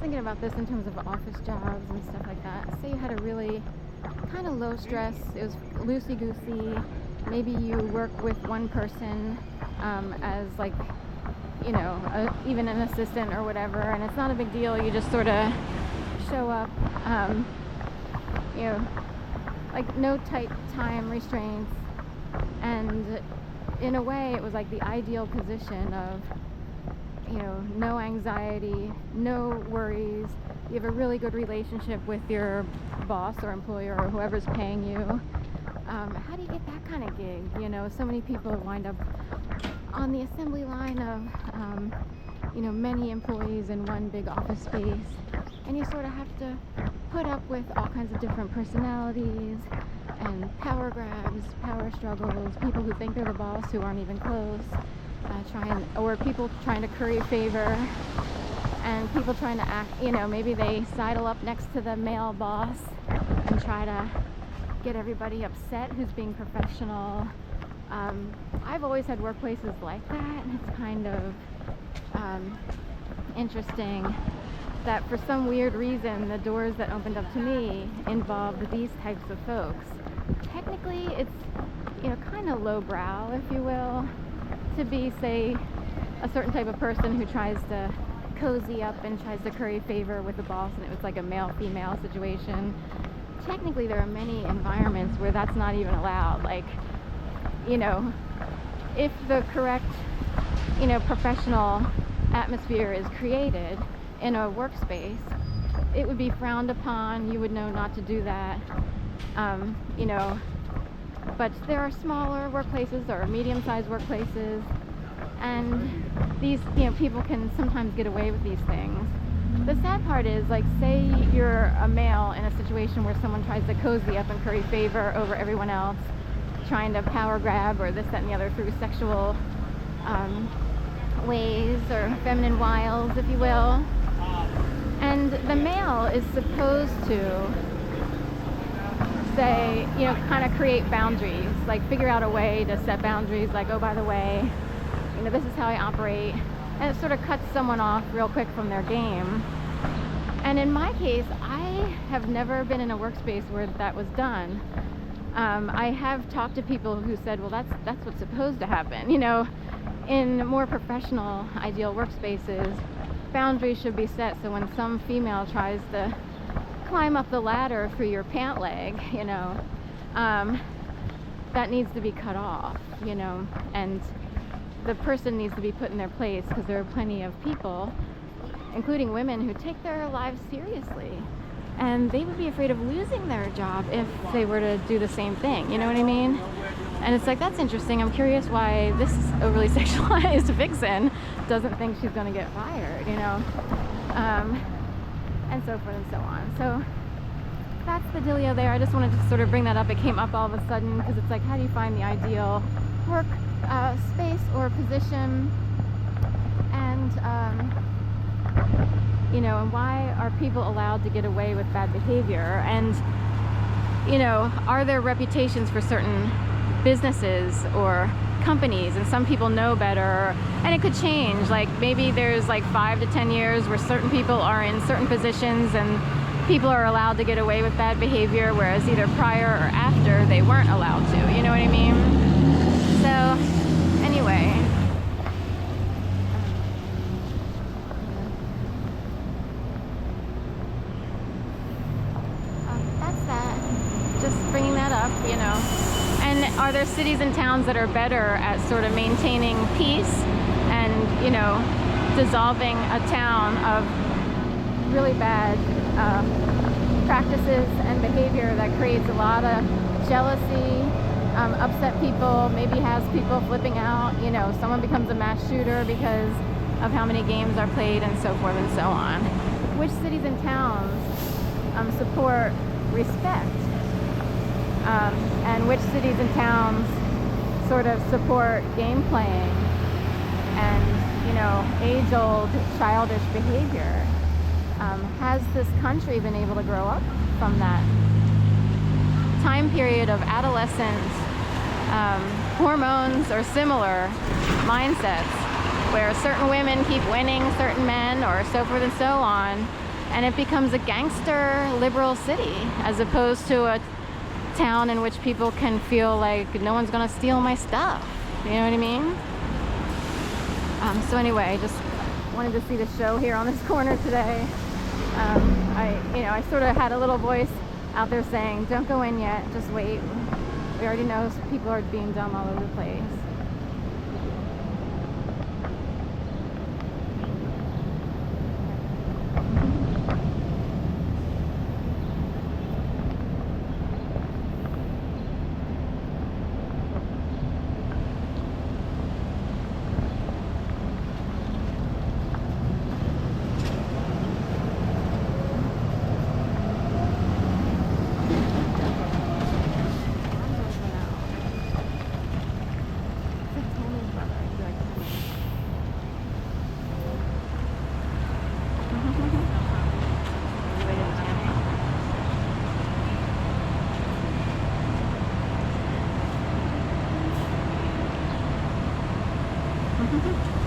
thinking about this in terms of office jobs and stuff like that. Say you had a really kind of low stress, it was loosey-goosey, maybe you work with one person as like, you know, even an assistant or whatever, and it's not a big deal, you just sort of show up, you know, like no tight time restraints, and in a way it was like the ideal position of, you know, no anxiety, no worries, you have a really good relationship with your boss or employer or whoever's paying you. How do you get that kind of gig? You know, so many people wind up on the assembly line of, you know, many employees in one big office space, and you sort of have to put up with all kinds of different personalities and power grabs, power struggles, people who think they're the boss who aren't even close, or people trying to curry favor, and people trying to act, you know, maybe they sidle up next to the male boss and try to get everybody upset who's being professional. I've always had workplaces like that, and it's kind of interesting that for some weird reason the doors that opened up to me involved these types of folks. Technically it's, you know, kind of lowbrow, if you will, to be, say, a certain type of person who tries to cozy up and tries to curry favor with the boss, and it was like a male-female situation. Technically there are many environments where that's not even allowed. Like, you know, if the correct, you know, professional atmosphere is created in a workspace, it would be frowned upon, you would know not to do that, you know, but there are smaller workplaces or medium-sized workplaces, and these, you know, people can sometimes get away with these things. The sad part is, like, say you're a male in a situation where someone tries to cozy up and curry favor over everyone else, trying to power grab or this, that, and the other through sexual ways or feminine wiles, if you will. And the male is supposed to say, you know, kind of create boundaries, like figure out a way to set boundaries, like, oh, by the way, you know, this is how I operate. And it sort of cuts someone off real quick from their game. And in my case, I have never been in a workspace where that was done. I have talked to people who said, well, that's what's supposed to happen. You know, in more professional, ideal workspaces, boundaries should be set so when some female tries to climb up the ladder through your pant leg, you know, that needs to be cut off, you know, and the person needs to be put in their place, because there are plenty of people, including women, who take their lives seriously, and they would be afraid of losing their job if they were to do the same thing, you know what I mean? And it's like, that's interesting. I'm curious why this overly sexualized vixen doesn't think she's going to get fired, you know, and so forth and so on. So that's the dealio there. I just wanted to sort of bring that up. It came up all of a sudden because it's like, how do you find the ideal work space or position, and you know, and why are people allowed to get away with bad behavior, and, you know, are there reputations for certain businesses or companies, and some people know better, and it could change. Like, maybe there's like 5 to 10 years where certain people are in certain positions and people are allowed to get away with bad behavior, whereas either prior or after they weren't allowed to, you know what I mean? So anyway, that's that. Just bringing that up, you know. And are there cities and towns that are better at sort of maintaining peace and, you know, dissolving a town of really bad practices and behavior that creates a lot of jealousy, upset people, maybe has people flipping out, you know, someone becomes a mass shooter because of how many games are played, and so forth and so on. Which cities and towns support respect? And which cities and towns sort of support game playing and, you know, age-old childish behavior? Has this country been able to grow up from that time period of adolescent hormones or similar mindsets, where certain women keep winning certain men, or so forth and so on, and it becomes a gangster liberal city as opposed to a town in which people can feel like no one's gonna steal my stuff. You know what I mean? So anyway, I just wanted to see the show here on this corner today. I sort of had a little voice out there saying, don't go in yet, just wait. We already know people are being dumb all over the place. Mm-hmm.